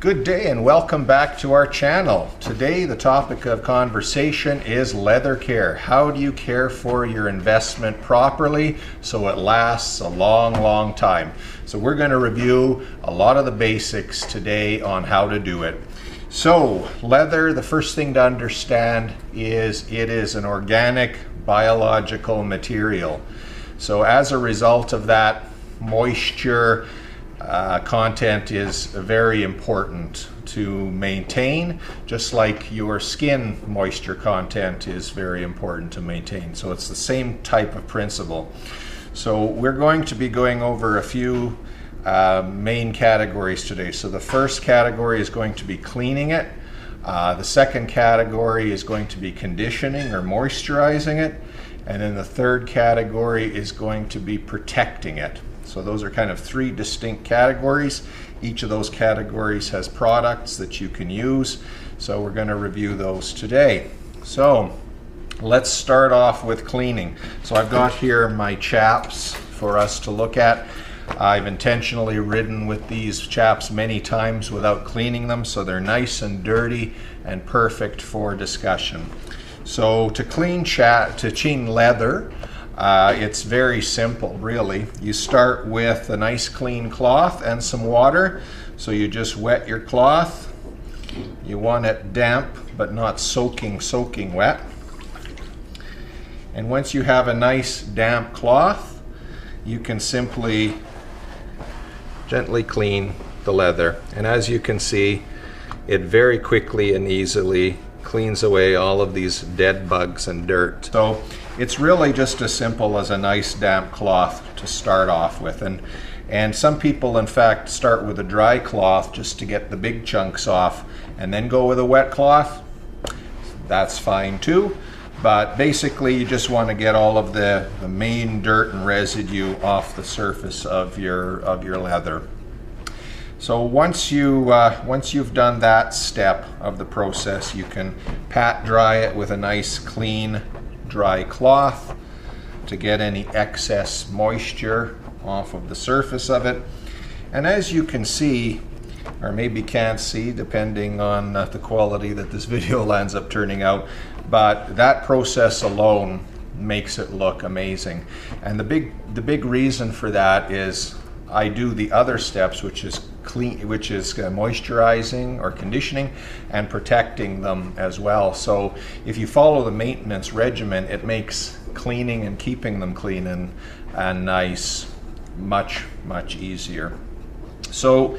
Good day and welcome back to our channel. Today the topic of conversation is leather care. How do you care for your investment properly so it lasts a long time? So we're going to review a lot of the basics today on how to do it. So leather, the first thing to understand is it is an organic biological material. So as a result of that, moisture content is very important to maintain, just like your skin moisture content is very important to maintain. So it's the same type of principle. So we're going to be going over a few main categories today. So the first category is going to be cleaning it. The second category is going to be conditioning or moisturizing it. And then the third category is going to be protecting it. So those are kind of three distinct categories. Each of those categories has products that you can use. So we're going to review those today. So let's start off with cleaning. So I've got here my chaps for us to look at. I've intentionally ridden with these chaps many times without cleaning them, so they're nice and dirty and perfect for discussion. So to clean leather, it's very simple, really. You start with a nice clean cloth and some water. So you just wet your cloth. You want it damp, but not soaking wet. And once you have a nice damp cloth, you can simply gently clean the leather. And as you can see, it very quickly and easily cleans away all of these dead bugs and dirt. So it's really just as simple as a nice damp cloth to start off with. And some people in fact start with a dry cloth just to get the big chunks off and then go with a wet cloth. That's fine too. But basically you just want to get all of the main dirt and residue off the surface of your leather. So once you've done that step of the process, you can pat dry it with a nice clean dry cloth to get any excess moisture off of the surface of it. And as you can see, or maybe can't see depending on the quality that this video ends up turning out, but that process alone makes it look amazing. And the big reason for that is I do the other steps, which is moisturizing or conditioning and protecting them as well. So if you follow the maintenance regimen, it makes cleaning and keeping them clean and nice much easier. So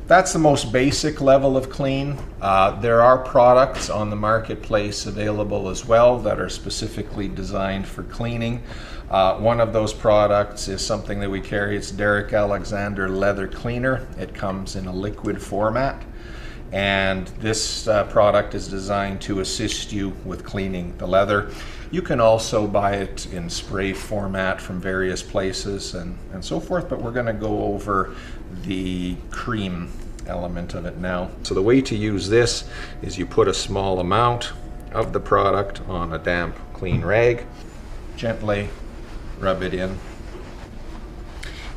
that's the most basic level of clean. There are products on the marketplace available as well that are specifically designed for cleaning. One of those products is something that we carry. It's Derek Alexander Leather Cleaner. It comes in a liquid format, and this product is designed to assist you with cleaning the leather. You can also buy it in spray format from various places and so forth, but we're going to go over the cream element of it now. So the way to use this is you put a small amount of the product on a damp, clean rag, gently rub it in.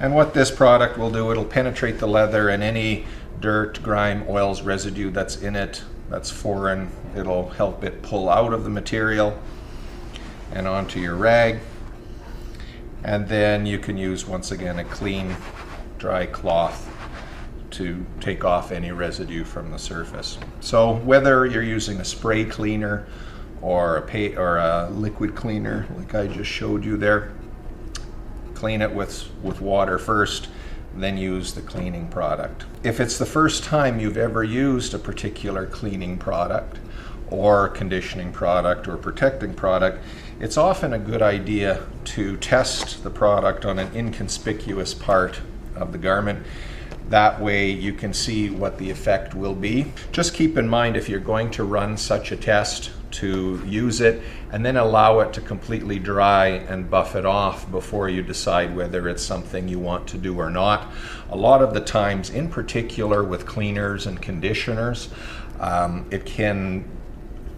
And what this product will do, it'll penetrate the leather and any dirt, grime, oils, residue that's in it, that's foreign, it'll help it pull out of the material and onto your rag. And then you can use, once again, a clean, dry cloth to take off any residue from the surface. So whether you're using a spray cleaner or a liquid cleaner like I just showed you there, clean it with water first, then use the cleaning product. If it's the first time you've ever used a particular cleaning product or conditioning product or protecting product, it's often a good idea to test the product on an inconspicuous part of the garment. That way you can see what the effect will be. Just keep in mind, if you're going to run such a test, to use it and then allow it to completely dry and buff it off before you decide whether it's something you want to do or not. A lot of the times, in particular with cleaners and conditioners, it can,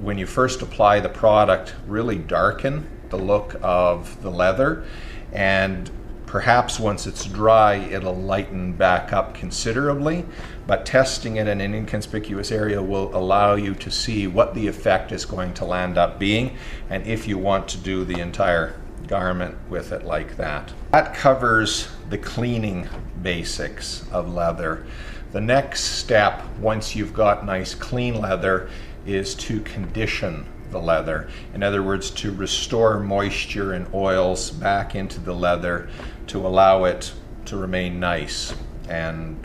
when you first apply the product, really darken the look of the leather and Perhaps once it's dry, it'll lighten back up considerably, but testing it in an inconspicuous area will allow you to see what the effect is going to land up being, and if you want to do the entire garment with it like that. That covers the cleaning basics of leather. The next step, once you've got nice clean leather, is to condition the leather. In other words, to restore moisture and oils back into the leather to allow it to remain nice and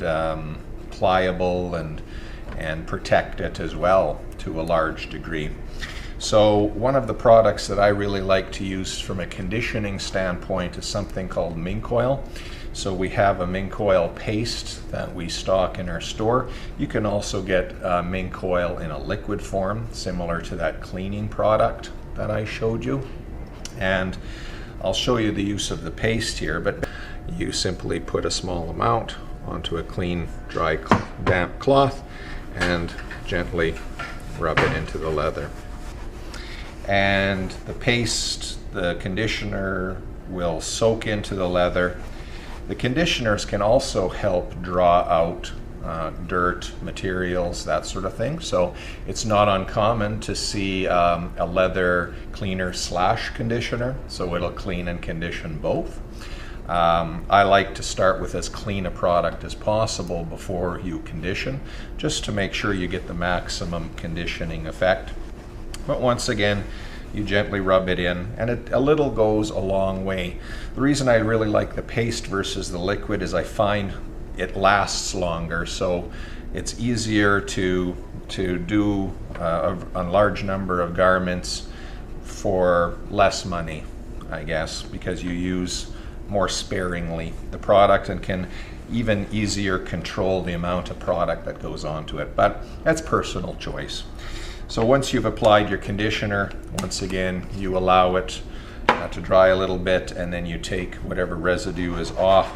pliable and protect it as well to a large degree. So one of the products that I really like to use from a conditioning standpoint is something called mink oil. So we have a mink oil paste that we stock in our store. You can also get mink oil in a liquid form, similar to that cleaning product that I showed you. And I'll show you the use of the paste here, but you simply put a small amount onto a clean, dry, damp cloth and gently rub it into the leather. And the paste, the conditioner, will soak into the leather. The conditioners can also help draw out dirt, materials, that sort of thing. So it's not uncommon to see a leather cleaner / conditioner, so it'll clean and condition both. I like to start with as clean a product as possible before you condition, just to make sure you get the maximum conditioning effect. But once again, you gently rub it in, and a little goes a long way. The reason I really like the paste versus the liquid is I find it lasts longer, so it's easier to do a large number of garments for less money, I guess, because you use more sparingly the product and can even easier control the amount of product that goes onto it. But that's personal choice. So once you've applied your conditioner, once again, you allow it to dry a little bit, and then you take whatever residue is off,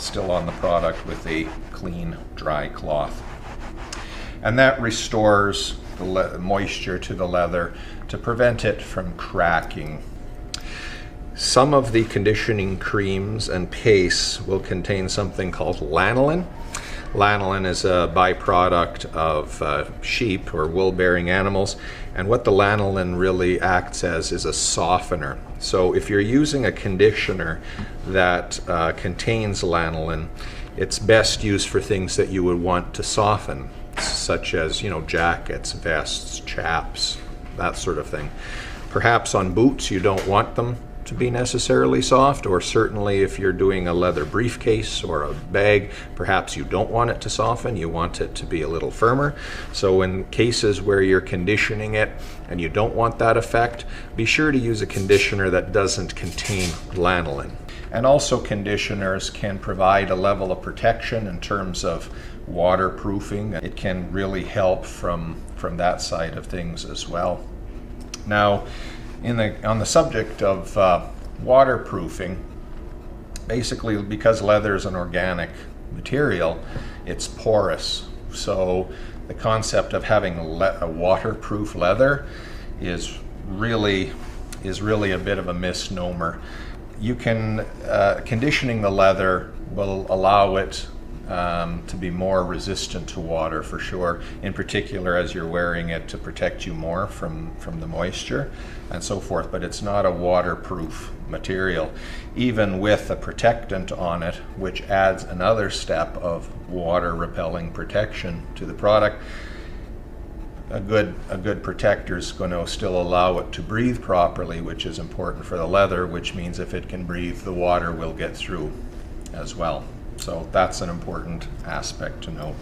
still on the product, with a clean, dry cloth. And that restores the moisture to the leather to prevent it from cracking. Some of the conditioning creams and pastes will contain something called lanolin. Lanolin is a byproduct of sheep or wool-bearing animals, and what the lanolin really acts as is a softener. So if you're using a conditioner that contains lanolin, it's best used for things that you would want to soften, such as, jackets, vests, chaps, that sort of thing. Perhaps on boots you don't want them to be necessarily soft, or certainly if you're doing a leather briefcase or a bag, perhaps you don't want it to soften, you want it to be a little firmer. So in cases where you're conditioning it and you don't want that effect, be sure to use a conditioner that doesn't contain lanolin. And also, conditioners can provide a level of protection in terms of waterproofing. It can really help from that side of things as well. Now, on the subject of waterproofing, basically because leather is an organic material, it's porous. So the concept of having a waterproof leather is really a bit of a misnomer. You can conditioning the leather will allow it to be more resistant to water, for sure, in particular as you're wearing it to protect you more from the moisture and so forth, but it's not a waterproof material, even with a protectant on it, which adds another step of water repelling protection to the product. A good protector is going to still allow it to breathe properly, which is important for the leather, which means if it can breathe, the water will get through as well. So that's an important aspect to know.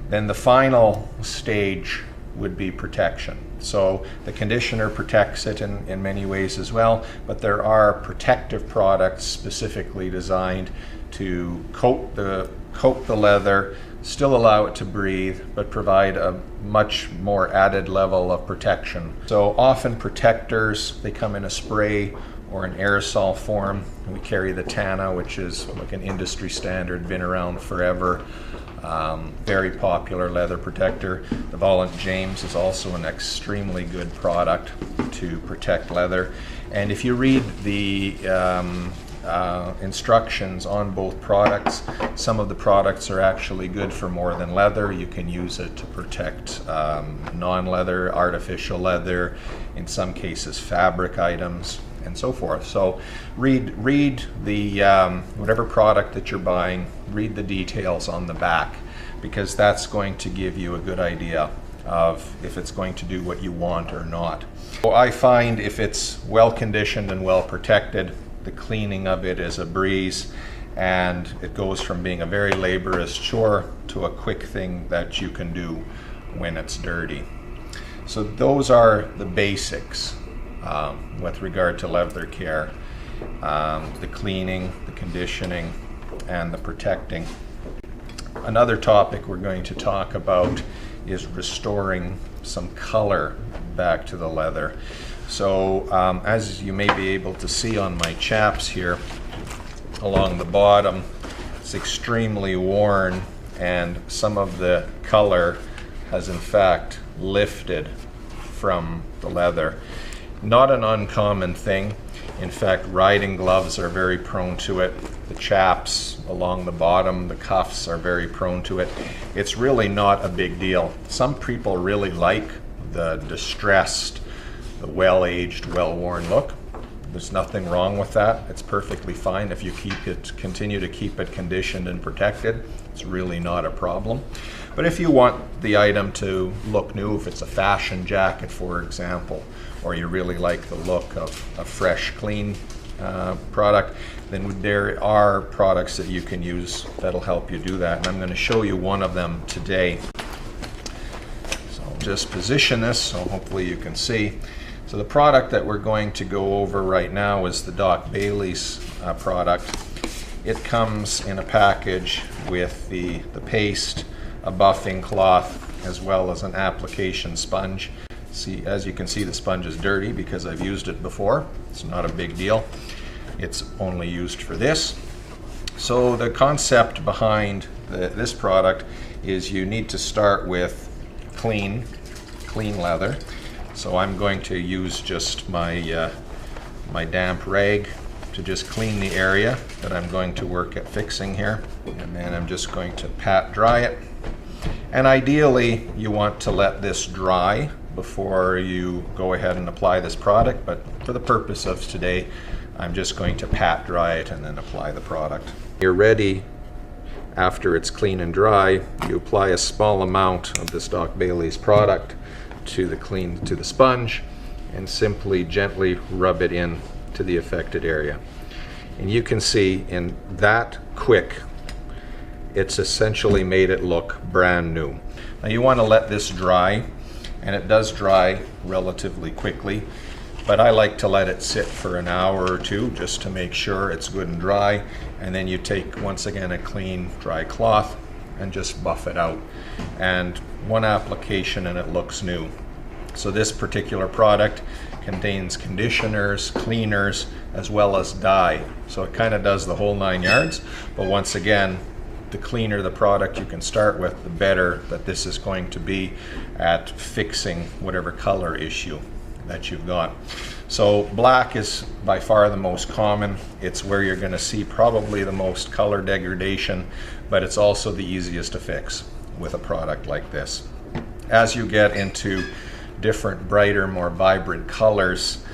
Then the final stage would be protection. So the conditioner protects it in many ways as well, but there are protective products specifically designed to coat the leather, still allow it to breathe, but provide a much more added level of protection. So often protectors, they come in a spray or an aerosol form. We carry the Tana, which is like an industry standard, been around forever. Very popular leather protector. The Volant James is also an extremely good product to protect leather. And if you read the instructions on both products. Some of the products are actually good for more than leather. You can use it to protect non-leather, artificial leather, in some cases fabric items, and so forth. So read the whatever product that you're buying, read the details on the back, because that's going to give you a good idea of if it's going to do what you want or not. So I find if it's well conditioned and well protected, the cleaning of it is a breeze, and it goes from being a very laborious chore to a quick thing that you can do when it's dirty. So those are the basics with regard to leather care. The cleaning, the conditioning, and the protecting. Another topic we're going to talk about is restoring some color back to the leather. So as you may be able to see on my chaps here along the bottom, it's extremely worn, and some of the color has in fact lifted from the leather. Not an uncommon thing. In fact, riding gloves are very prone to it. The chaps along the bottom, the cuffs are very prone to it. It's really not a big deal. Some people really like the distressed, the well-aged, well-worn look. There's nothing wrong with that. It's perfectly fine if you continue to keep it conditioned and protected. It's really not a problem. But if you want the item to look new, if it's a fashion jacket, for example, or you really like the look of a fresh, clean product, then there are products that you can use that'll help you do that. And I'm going to show you one of them today. So I'll just position this so hopefully you can see. So the product that we're going to go over right now is the Doc Bailey's product. It comes in a package with the paste, a buffing cloth, as well as an application sponge. See, as you can see, the sponge is dirty because I've used it before. It's not a big deal. It's only used for this. So the concept behind this product is you need to start with clean leather. So I'm going to use just my my damp rag to just clean the area that I'm going to work at fixing here. And then I'm just going to pat dry it. And ideally, you want to let this dry before you go ahead and apply this product, but for the purpose of today, I'm just going to pat dry it and then apply the product. You're ready. After it's clean and dry, you apply a small amount of this Doc Bailey's product to the sponge and simply gently rub it in to the affected area. And you can see in that quick, it's essentially made it look brand new. Now you want to let this dry, and it does dry relatively quickly, but I like to let it sit for an hour or two just to make sure it's good and dry, and then you take once again a clean dry cloth and just buff it out, and one application and it looks new. So this particular product contains conditioners, cleaners, as well as dye, so it kind of does the whole 9 yards. But once again, the cleaner the product you can start with, the better that this is going to be at fixing whatever color issue that you've got. So black is by far the most common. It's where you're going to see probably the most color degradation, but it's also the easiest to fix with a product like this. As you get into different, brighter, more vibrant colors,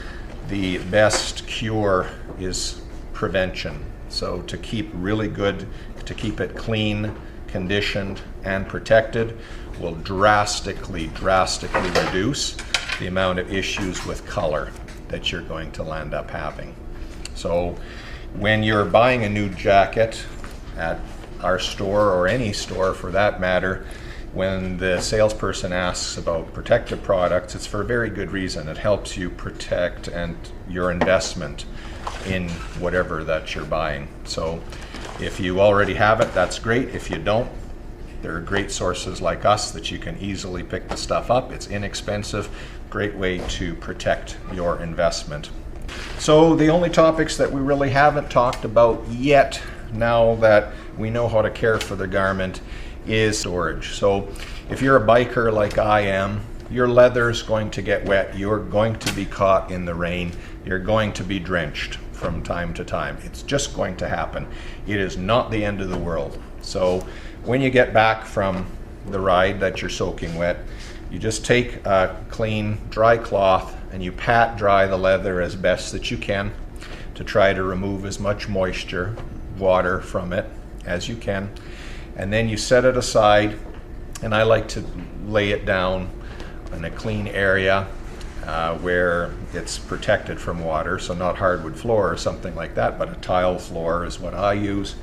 the best cure is prevention. So to keep really good, to keep it clean, conditioned, and protected will drastically reduce the amount of issues with color that you're going to end up having. So when you're buying a new jacket at our store, or any store for that matter, when the salesperson asks about protective products, it's for a very good reason. It helps you protect and your investment in whatever that you're buying. So if you already have it, that's great. If you don't, there are great sources like us that you can easily pick the stuff up. It's inexpensive, great way to protect your investment. So the only topics that we really haven't talked about yet, now that we know how to care for the garment, is storage. So if you're a biker like I am, your leather's going to get wet, you're going to be caught in the rain, you're going to be drenched from time to time. It's just going to happen. It is not the end of the world. So when you get back from the ride that you're soaking wet, you just take a clean, dry cloth and you pat dry the leather as best that you can to try to remove as much moisture, water from it as you can. And then you set it aside, and I like to lay it down in a clean area where it's protected from water, so not hardwood floor or something like that, but a tile floor is what I use,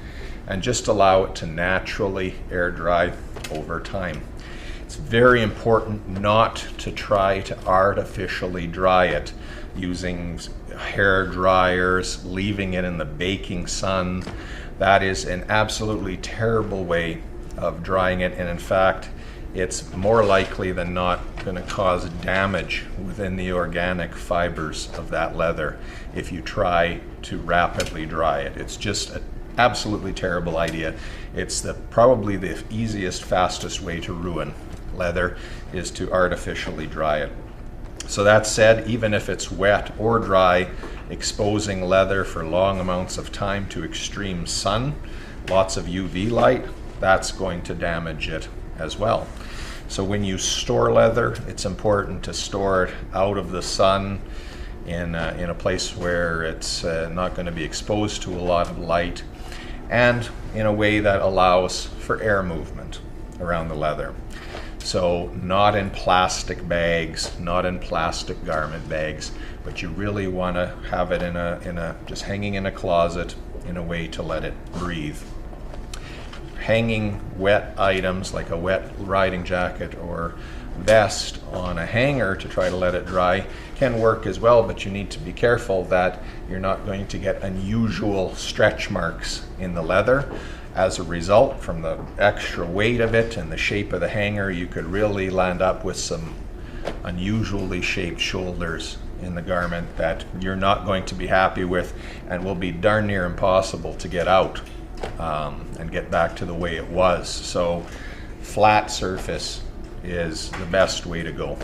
and just allow it to naturally air dry over time. It's very important not to try to artificially dry it using hair dryers, leaving it in the baking sun. That is an absolutely terrible way of drying it, and in fact, it's more likely than not going to cause damage within the organic fibers of that leather if you try to rapidly dry it. It's just an absolutely terrible idea. It's probably the easiest, fastest way to ruin leather is to artificially dry it. So that said, even if it's wet or dry, exposing leather for long amounts of time to extreme sun, lots of UV light, that's going to damage it as well. So when you store leather, it's important to store it out of the sun in a place where it's not going to be exposed to a lot of light, and in a way that allows for air movement around the leather. So not in plastic bags, not in plastic garment bags, but you really want to have it just hanging in a closet in a way to let it breathe. Hanging wet items like a wet riding jacket or vest on a hanger to try to let it dry can work as well, but you need to be careful that you're not going to get unusual stretch marks in the leather. As a result, from the extra weight of it and the shape of the hanger, you could really land up with some unusually shaped shoulders in the garment that you're not going to be happy with and will be darn near impossible to get out and get back to the way it was. So flat surface is the best way to go.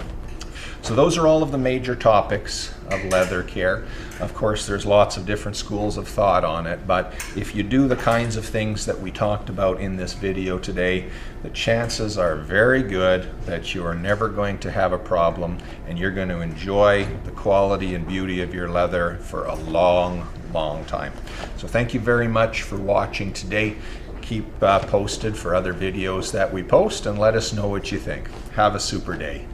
So those are all of the major topics of leather care. Of course, there's lots of different schools of thought on it, but if you do the kinds of things that we talked about in this video today, the chances are very good that you are never going to have a problem and you're going to enjoy the quality and beauty of your leather for a long, long time. So thank you very much for watching today. Keep posted for other videos that we post and let us know what you think. Have a super day.